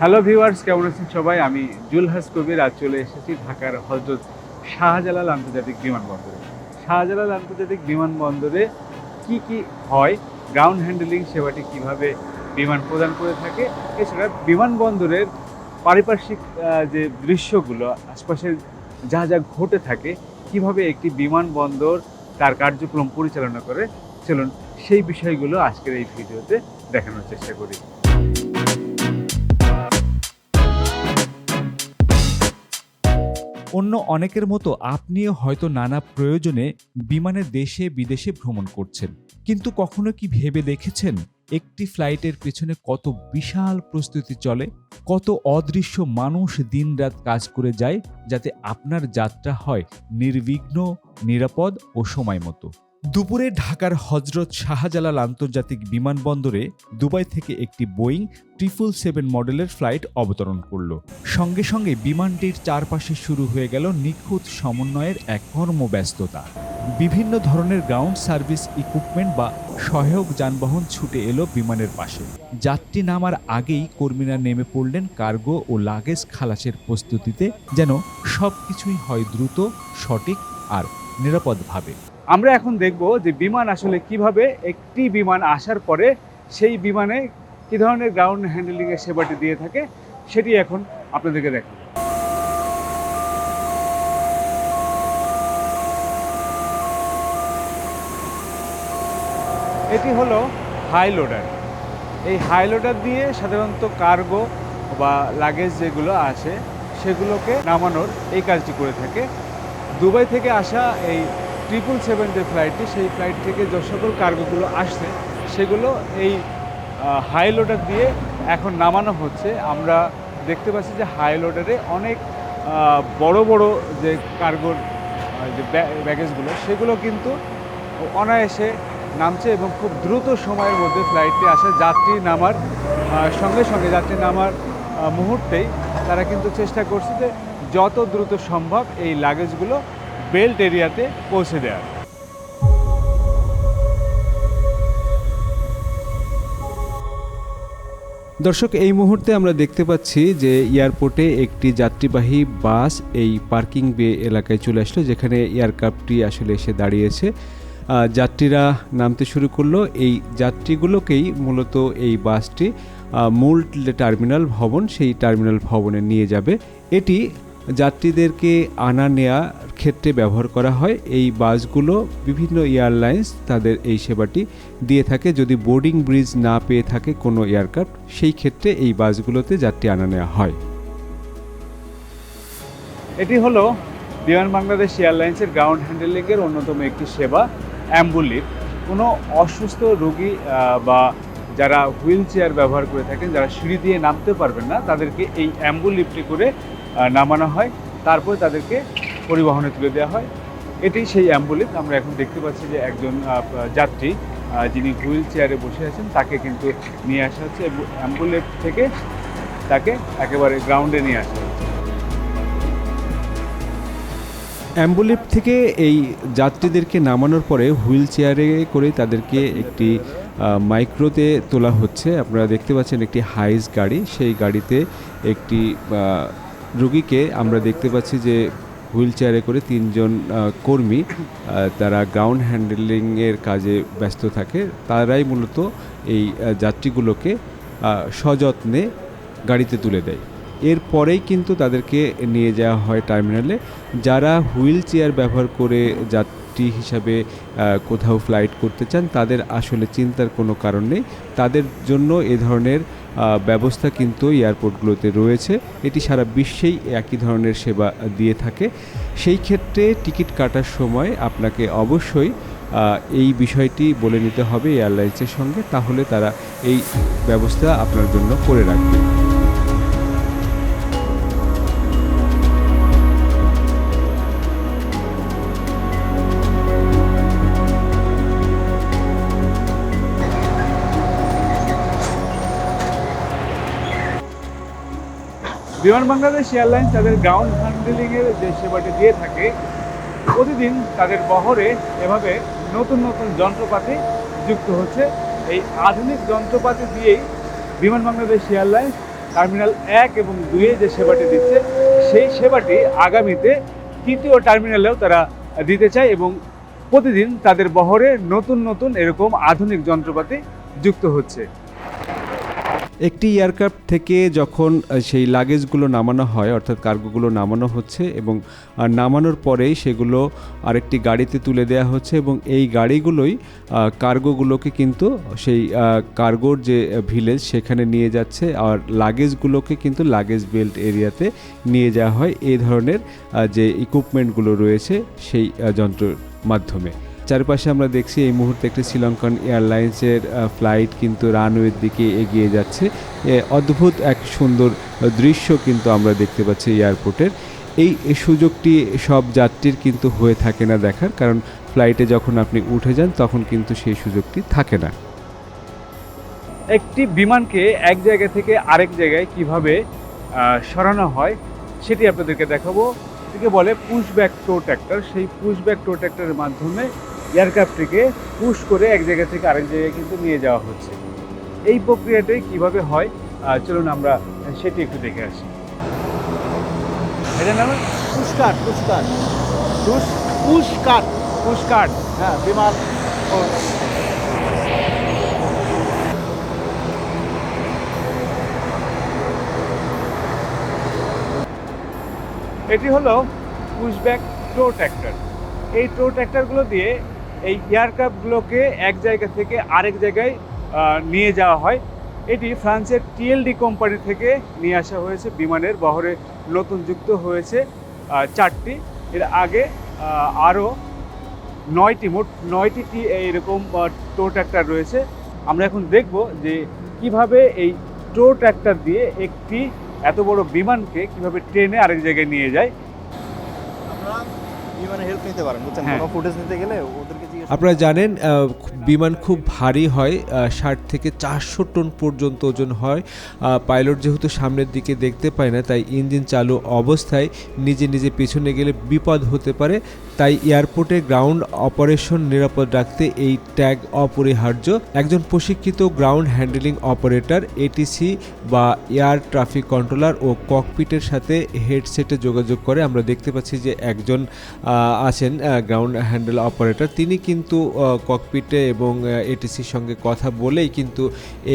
Hello viewers, কেমন আছেন সবাই? আমি জুলহাস কবির আজ চলে এসেছি ঢাকার হজরত শাহজালাল আন্তর্জাতিক বিমানবন্দরে। শাহজালাল আন্তর্জাতিক বিমানবন্দরে কি হয়, গ্রাউন্ড হ্যান্ডলিং সেবাটি কিভাবে বিমান প্রদান করে থাকে, এছাড়া বিমানবন্দরের পারিপার্শ্বিক যে দৃশ্যগুলো আশপাশের যা ঘটে থাকে, কিভাবে একটি বিমানবন্দর তার কার্যক্রম পরিচালনা করে, চলুন সেই বিষয়গুলো আজকের এই ভিডিওতে দেখানোর চেষ্টা করি। অন্য অনেকের মতো আপনিও হয়তো নানা প্রয়োজনে বিমানে দেশে বিদেশে ভ্রমণ করছেন, কিন্তু কখনো কি ভেবে দেখেছেন একটি ফ্লাইটের পেছনে কত বিশাল প্রস্তুতি চলে, কত অদৃশ্য মানুষ দিনরাত কাজ করে যায় যাতে আপনার যাত্রা হয় নির্বিঘ্ন, নিরাপদ ও সময় মতো। দুপুরে ঢাকার হজরত শাহজালাল আন্তর্জাতিক বিমানবন্দরে দুবাই থেকে একটি বোয়িং 777 মডেলের ফ্লাইট অবতরণ করল। সঙ্গে সঙ্গে বিমানটির চারপাশে শুরু হয়ে গেল নিখুঁত সমন্বয়ের এক কর্মব্যস্ততা। বিভিন্ন ধরনের গ্রাউন্ড সার্ভিস ইকুইপমেন্ট বা সহায়ক যানবাহন ছুটে এলো বিমানের পাশে। যাত্রী নামার আগেই কর্মীরা নেমে পড়লেন কার্গো ও লাগেজ খালাসের প্রস্তুতিতে, যেন সবকিছুই হয় দ্রুত, সঠিক আর নিরাপদভাবে। আমরা এখন দেখব যে বিমান আসলে কিভাবে একটি বিমান আসার পরে সেই বিমানে কি ধরনের গ্রাউন্ড হ্যান্ডলিং এর সেবাটি দিয়ে থাকে, সেটি এখন আপনাদেরকে দেখাবো। এটি হলো হাই লোডার। এই হাই লোডার দিয়ে সাধারণত কার্গো বা লাগেজ যেগুলো আসে সেগুলোকে নামানোর এই কাজটি করে থাকে। দুবাই থেকে আসা এই 777 যে ফ্লাইটটি, সেই ফ্লাইট থেকে যে সকল কার্গোগুলো আসছে সেগুলো এই হাই লোডার দিয়ে এখন নামানো হচ্ছে। আমরা দেখতে পাচ্ছি যে হাই লোডারে অনেক বড় বড় যে কার্গোর যে ব্যাগেজগুলো সেগুলো কিন্তু অনায়াসে নামছে এবং খুব দ্রুত সময়ের মধ্যে ফ্লাইটটি আসে। যাত্রী নামার সঙ্গে সঙ্গে যাত্রী নামার মুহূর্তেই তারা কিন্তু চেষ্টা করছে যে যত দ্রুত সম্ভব এই লাগেজগুলো বেল্ট এরিয়াতে পৌঁছে দেওয়ার। দর্শক, এই মুহূর্তে আমরা দেখতে পাচ্ছি যে এয়ারপোর্টে একটি যাত্রীবাহী বাস এই পার্কিং বে এলাকায় চলে আসলো, যেখানে এয়ারক্রাফটটি আসলে এসে দাঁড়িয়েছে। যাত্রীরা নামতে শুরু করলো। এই যাত্রীগুলোকেই মূলত এই বাসটি মূল টার্মিনাল ভবন, সেই টার্মিনাল ভবনে নিয়ে যাবে। এটি যাত্রীদেরকে আনা নেওয়ার ক্ষেত্রে ব্যবহার করা হয়। এই বাসগুলো বিভিন্ন এয়ারলাইন্স তাদের এই সেবাটি দিয়ে থাকে। যদি বোর্ডিং ব্রিজ না পেয়ে থাকে কোনো এয়ারক্রাফট, সেই ক্ষেত্রে এই বাসগুলোতে যাত্রী আনা নেওয়া হয়। এটি হলো বিমান বাংলাদেশ এয়ারলাইন্সের গ্রাউন্ড হ্যান্ডলিংয়ের অন্যতম একটি সেবা, অ্যাম্বুলিফট। কোনো অসুস্থ রোগী বা যারা হুইল চেয়ার ব্যবহার করে থাকেন, যারা সিঁড়ি দিয়ে নামতে পারবেন না, তাদেরকে এই অ্যাম্বুলিফটে করে নামানো হয়, তারপর তাদেরকে পরিবহনে তুলে দেওয়া হয়। এটি সেই অ্যাম্বুলিফট। আমরা এখন দেখতে পাচ্ছি যে একজন যাত্রী যিনি হুইল চেয়ারে বসে আছেন তাকে কিন্তু নিয়ে আসা হচ্ছে এবং অ্যাম্বুলিফট থেকে তাকে একেবারে গ্রাউন্ডে নিয়ে আসা হচ্ছে। অ্যাম্বুলিফট থেকে এই যাত্রীদেরকে নামানোর পরে হুইল চেয়ারে করে তাদেরকে একটি মাইক্রোতে তোলা হচ্ছে। আপনারা দেখতে পাচ্ছেন একটি হাইস গাড়ি, সেই গাড়িতে একটি রোগীকে আমরা দেখতে পাচ্ছি যে হুইল চেয়ারে করে তিনজন কর্মী তারা গ্রাউন্ড হ্যান্ডলিংয়ের কাজে ব্যস্ত থাকে। তারাই মূলত এই যাত্রীগুলোকে সযত্নে গাড়িতে তুলে দেয়। এরপরেই কিন্তু তাদেরকে নিয়ে যাওয়া হয় টার্মিনালে। যারা হুইল চেয়ার ব্যবহার করে যাত্রী হিসাবে কোথাও ফ্লাইট করতে চান, তাদের আসলে চিন্তার কোনো কারণ নেই। তাদের জন্য এ ধরনের ব্যবস্থা কিন্তু এয়ারপোর্টগুলোতে রয়েছে। এটি সারা বিশ্বেই একই ধরনের সেবা দিয়ে থাকে। সেই ক্ষেত্রে টিকিট কাটার সময় আপনাকে অবশ্যই এই বিষয়টি বলে নিতে হবে এয়ারলাইন্সের সঙ্গে, তাহলে তারা এই ব্যবস্থা আপনার জন্য করে রাখবে। বিমান বাংলাদেশ এয়ারলাইন্স তাদের গ্রাউন্ড হ্যান্ডলিংয়ের যে সেবাটি দিয়ে থাকে, প্রতিদিন তাদের বহরে এভাবে নতুন নতুন যন্ত্রপাতি যুক্ত হচ্ছে। এই আধুনিক যন্ত্রপাতি দিয়েই বিমান বাংলাদেশ এয়ারলাইন্স টার্মিনাল 1 এবং 2-এ যে সেবাটি দিচ্ছে সেই সেবাটি আগামীতে 3য় টার্মিনালেও তারা দিতে চায় এবং প্রতিদিন তাদের বহরে নতুন নতুন এরকম আধুনিক যন্ত্রপাতি যুক্ত হচ্ছে। একটি এয়ারক্রাফট থেকে যখন সেই লাগেজগুলো নামানো হয়, অর্থাৎ কার্গোগুলো নামানো হচ্ছে এবং নামানোর পরেই সেগুলো আরেকটি গাড়িতে তুলে দেওয়া হচ্ছে এবং এই গাড়িগুলোই কার্গোগুলোকে কিন্তু সেই কার্গোর যে ভিলেজ সেখানে নিয়ে যাচ্ছে, আর লাগেজগুলোকে কিন্তু লাগেজ বেল্ট এরিয়াতে নিয়ে যাওয়া হয় এই ধরনের যে ইকুইপমেন্টগুলো রয়েছে সেই যন্ত্রের মাধ্যমে। চারপাশে আমরা দেখছি এই মুহূর্তে একটি শ্রীলঙ্কান এয়ারলাইন্সের ফ্লাইট কিন্তু রানওয়ের দিকে এগিয়ে যাচ্ছে। অদ্ভুত এক সুন্দর দৃশ্য কিন্তু আমরা দেখতে পাচ্ছি এয়ারপোর্টের। এই সুযোগটি সব যাত্রীর কিন্তু হয়ে থাকে না দেখার, কারণ ফ্লাইটে যখন আপনি উঠে যান তখন কিন্তু সেই সুযোগটি থাকে না। একটি বিমানকে এক জায়গা থেকে আরেক জায়গায় কিভাবে সরানো হয় সেটি আপনাদেরকে দেখাবো। এটিকে বলে পুশ ব্যাক টো ট্র্যাক্টর। সেই পুশ ব্যাক টো ট্র্যাক্টরের মাধ্যমে এয়ারক্রাফটটিকে পুশ করে এক জায়গা থেকে আরেক জায়গায় কিন্তু নিয়ে যাওয়া হচ্ছে। এই প্রক্রিয়াটাই কিভাবে হয় চলুন আমরা সেটি একটু দেখে আসি। এটার নাম পুশকাট পুশকাট। হ্যাঁ, বিমান এটি হলো পুশব্যাক টো ট্র্যাক্টর। এই টো ট্র্যাক্টরগুলো দিয়ে এই এয়ারক্রাফটগুলোকে এক জায়গা থেকে আরেক জায়গায় নিয়ে যাওয়া হয়। এটি ফ্রান্সের টিএলডি কোম্পানি থেকে নিয়ে আসা হয়েছে। বিমানের বহরে নতুন যুক্ত হয়েছে 4টি। এর আগে আরও 9টি, মোট 9টি এইরকম টো ট্র্যাক্টর রয়েছে। আমরা এখন দেখব যে কিভাবে এই টো ট্র্যাক্টর দিয়ে একটি এত বড় বিমানকে কিভাবে ট্রেনে আরেক জায়গায় নিয়ে যায়। আমরা বিমানে হেল্প নিতে পারেন, বুঝছেন? হ্যাঁ। কোনো ফুটেজ নিতে গেলে ওদেরকে জিজ্ঞেস আপনারা জানেন বিমান খুব ভারী হয়, 60 থেকে 400 টন পর্যন্ত ওজন হয়। পাইলট যেহেতু সামনের দিকে দেখতে পায় না, তাই ইঞ্জিন চালু অবস্থায় নিজে নিজে পেছনে গেলে বিপদ হতে পারে। তাই এয়ারপোর্টে গ্রাউন্ড অপারেশন নিরাপদ রাখতে এই ট্যাগ অপরিহার্য। একজন প্রশিক্ষিত গ্রাউন্ড হ্যান্ডলিং অপারেটর, এটিসি বা এয়ার ট্রাফিক কন্ট্রোলার ও ককপিটের সাথে হেডসেটে যোগাযোগ করে। আমরা দেখতে পাচ্ছি যে একজন আছেন গ্রাউন্ড হ্যান্ডেল অপারেটর, তিনি কিন্তু ককপিটে এবং এটিসির সঙ্গে কথা বলেই কিন্তু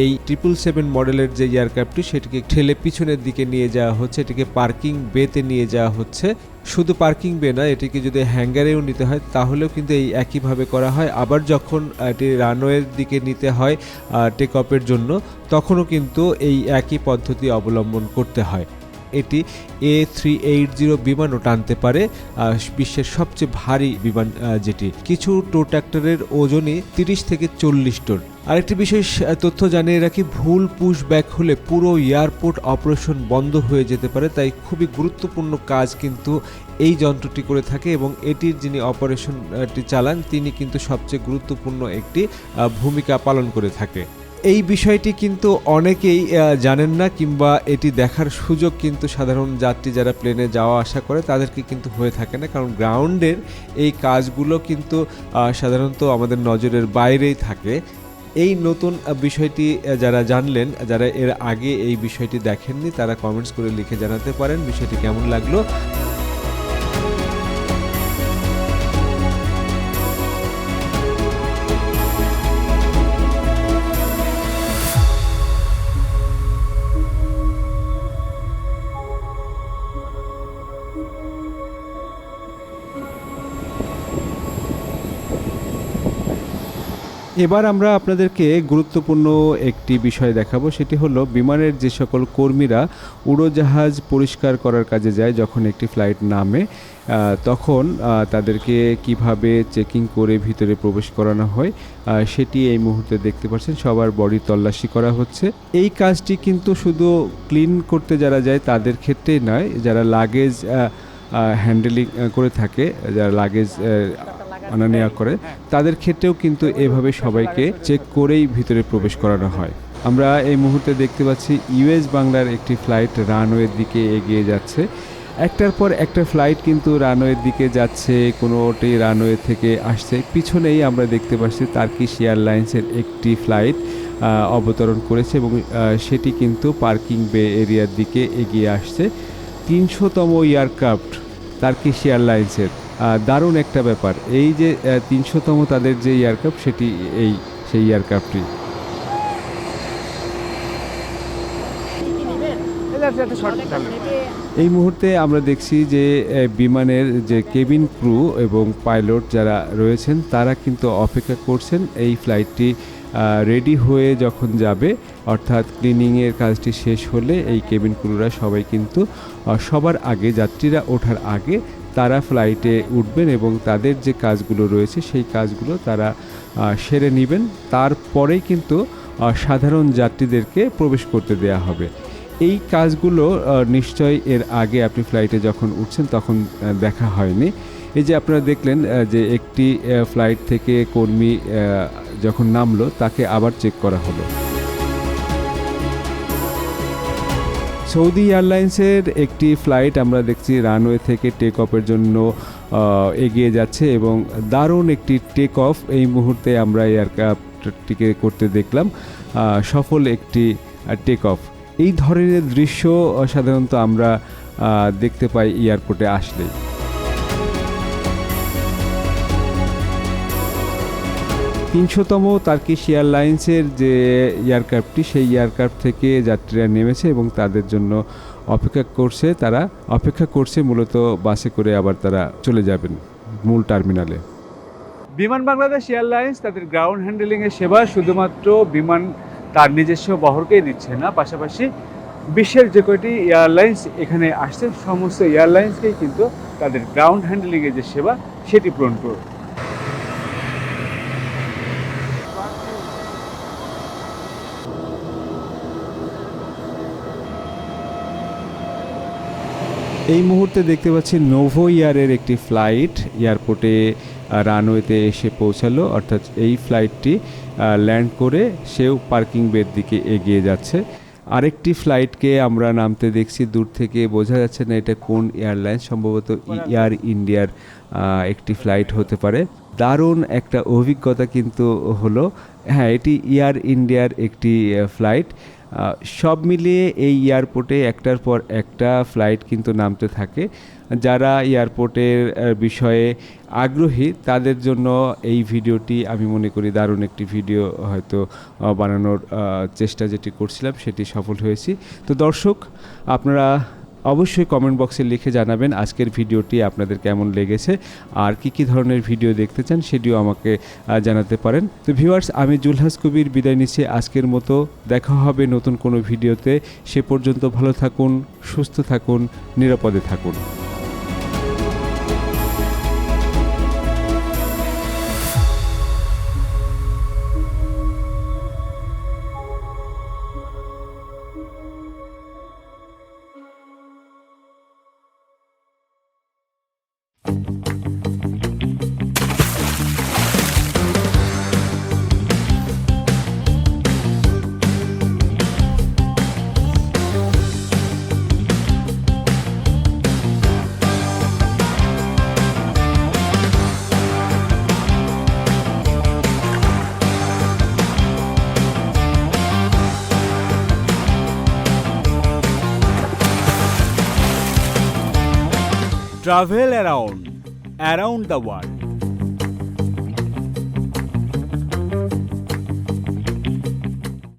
এই 777 মডেলের যে এয়ারক্রাফটটি সেটিকে ঠেলে পিছনের দিকে নিয়ে যাওয়া হচ্ছে, এটিকে পার্কিং বেতে নিয়ে যাওয়া হচ্ছে। শুধু পার্কিং বে না, এটিকে যদি হ্যাঙ্গারেও নিতে হয় তাহলেও কিন্তু এই একইভাবে করা হয়। আবার যখন এটি রানওয়ের দিকে নিতে হয় টেক অফের জন্য, তখনও কিন্তু এই একই পদ্ধতি অবলম্বন করতে হয়। এটি A380 বিমানও টানতে পারে, বিশ্বের সবচেয়ে ভারী বিমান যেটি। কিছু টো ট্র্যাক্টরের ওজনই 30 থেকে 40 টন। আরেকটি বিশেষ তথ্য জানিয়ে রাখি, ভুল পুশ ব্যাক হলে পুরো এয়ারপোর্ট অপারেশন বন্ধ হয়ে যেতে পারে। তাই খুবই গুরুত্বপূর্ণ কাজ কিন্তু এই যন্ত্রটি করে থাকে এবং এটির যিনি অপারেশনটি চালান তিনি কিন্তু সবচেয়ে গুরুত্বপূর্ণ একটি ভূমিকা পালন করে থাকে। এই বিষয়টি কিন্তু অনেকেই জানেন না, কিংবা এটি দেখার সুযোগ কিন্তু সাধারণ যাত্রী যারা প্লেনে যাওয়া আসা করে তাদেরকে কিন্তু হয়ে থাকে না, কারণ গ্রাউন্ডের এই কাজগুলো কিন্তু সাধারণত আমাদের নজরের বাইরেই থাকে। এই নতুন বিষয়টি যারা জানলেন, যারা এর আগে এই বিষয়টি দেখেননি, তারা কমেন্টস করে লিখে জানাতে পারেন বিষয়টি কেমন লাগলো। এবার আমরা আপনাদেরকে গুরুত্বপূর্ণ একটি বিষয় দেখাবো, সেটি হলো বিমানের যে সকল কর্মীরা উড়োজাহাজ পরিষ্কার করার কাজে যায়। যখন একটি ফ্লাইট নামে তখন তাদেরকে কিভাবে চেকিং করে ভিতরে প্রবেশ করানো হয় সেটি এই মুহূর্তে দেখতে পাচ্ছেন। সবার বডি তল্লাশি করা হচ্ছে। এই কাজটি কিন্তু শুধু ক্লিন করতে যারা যায় তাদের ক্ষেত্রেই নয়, যারা লাগেজ হ্যান্ডেলিং করে থাকে, যারা লাগেজ আনা নেওয়া করে, তাদের ক্ষেত্রেও কিন্তু এভাবে সবাইকে চেক করেই ভিতরে প্রবেশ করানো হয়। আমরা এই মুহূর্তে দেখতে পাচ্ছি ইউএস বাংলার একটি ফ্লাইট রানওয়ের দিকে এগিয়ে যাচ্ছে। একটার পর একটা ফ্লাইট কিন্তু রানওয়ের দিকে যাচ্ছে, কোনোটি রানওয়ে থেকে আসছে। পিছনেই আমরা দেখতে পাচ্ছি টার্কিশ এয়ারলাইন্সের একটি ফ্লাইট অবতরণ করেছে এবং সেটি কিন্তু পার্কিং বে এরিয়ার দিকে এগিয়ে আসছে। 300তম এয়ারক্রাফট টার্কিশ এয়ারলাইন্সের, দারুণ একটা ব্যাপার। এই যে 300তম তাদের যে এয়ারক্রাফট, সেটি সেই এয়ারক্রাফটটি। এই মুহূর্তে আমরা দেখছি যে বিমানের যে কেবিন ক্রু এবং পাইলট যারা রয়েছেন তারা কিন্তু অপেক্ষা করছেন এই ফ্লাইটটি রেডি হয়ে যখন যাবে, অর্থাৎ ক্লিনিংয়ের কাজটি শেষ হলে এই কেবিন ক্রুরা সবাই কিন্তু সবার আগে, যাত্রীরা ওঠার আগে তারা ফ্লাইটে উঠবেন এবং তাদের যে কাজগুলো রয়েছে সেই কাজগুলো তারা সেরে নেবেন। তারপরেই কিন্তু সাধারণ যাত্রীদেরকে প্রবেশ করতে দেয়া হবে। এই কাজগুলো নিশ্চয়ই এর আগে আপনি ফ্লাইটে যখন উঠছেন তখন দেখা হয়নি। এই যে আপনারা দেখলেন যে একটি ফ্লাইট থেকে কর্মী যখন নামলো তাকে আবার চেক করা হলো। সৌদি এয়ারলাইন্সের একটি ফ্লাইট আমরা দেখছি রানওয়ে থেকে টেক অফের জন্য এগিয়ে যাচ্ছে এবং দারুণ একটি টেক অফ এই মুহূর্তে আমরা এয়ারক্রাফটটিকে করতে দেখলাম, সফল একটি টেক অফ। এই ধরনের দৃশ্য সাধারণত আমরা দেখতে পাই এয়ারপোর্টে আসলেই। তিনশোতম টার্কিশ এয়ারলাইন্সের যে এয়ারক্রাফটটি, সেই এয়ারক্রাফট থেকে যাত্রীরা নেমেছে এবং তাদের জন্য অপেক্ষা করছে মূলত বাসে করে আবার তারা চলে যাবেন মূল টার্মিনালে। বিমান বাংলাদেশ এয়ারলাইন্স তাদের গ্রাউন্ড হ্যান্ডেলিংয়ের সেবা শুধুমাত্র বিমান তার নিজস্ব বহরকেই দিচ্ছে না, পাশাপাশি বিশ্বের যে কয়টি এয়ারলাইন্স এখানে আসছে সমস্ত এয়ারলাইন্সকেই কিন্তু তাদের গ্রাউন্ড হ্যান্ডেলিংয়ের যে সেবা সেটি পূরণ করবে। এই মুহূর্তে দেখতে পাচ্ছি নোভো এয়ারের একটি ফ্লাইট এয়ারপোর্টে রানওয়েতে এসে পৌঁছালো, অর্থাৎ এই ফ্লাইটটি ল্যান্ড করে সেও পার্কিং বের দিকে এগিয়ে যাচ্ছে। আরেকটি ফ্লাইটকে আমরা নামতে দেখছি, দূর থেকে বোঝা যাচ্ছে না এটা কোন এয়ারলাইন্স, সম্ভবত এয়ার ইন্ডিয়ার একটি ফ্লাইট হতে পারে। দারুণ একটা অভিজ্ঞতা কিন্তু হলো। হ্যাঁ, এটি এয়ার ইন্ডিয়ার একটি ফ্লাইট। সব মিলিয়ে এই এয়ারপোর্টে একটার পর একটা ফ্লাইট কিন্তু নামতে থাকে। যারা এয়ারপোর্টের বিষয়ে আগ্রহী তাদের জন্য এই ভিডিওটি আমি মনে করি দারুণ একটি ভিডিও হয়তো বানানোর চেষ্টা যেটি করছিলাম সেটি সফল হয়েছি। তো দর্শক, আপনারা অবশ্যই কমেন্ট বক্সে লিখে জানাবেন আজকের ভিডিওটি আপনাদের কেমন লেগেছে, আর কি ধরনের ভিডিও দেখতে চান সেটিও আমাকে জানাতে পারেন। তো ভিউয়ার্স, আমি জুলহাস কবির বিদায় নিচ্ছি আজকের মতো। দেখা হবে নতুন কোনো ভিডিওতে। সে পর্যন্ত ভালো থাকুন, সুস্থ থাকুন, নিরাপদে থাকুন। Travel around the world.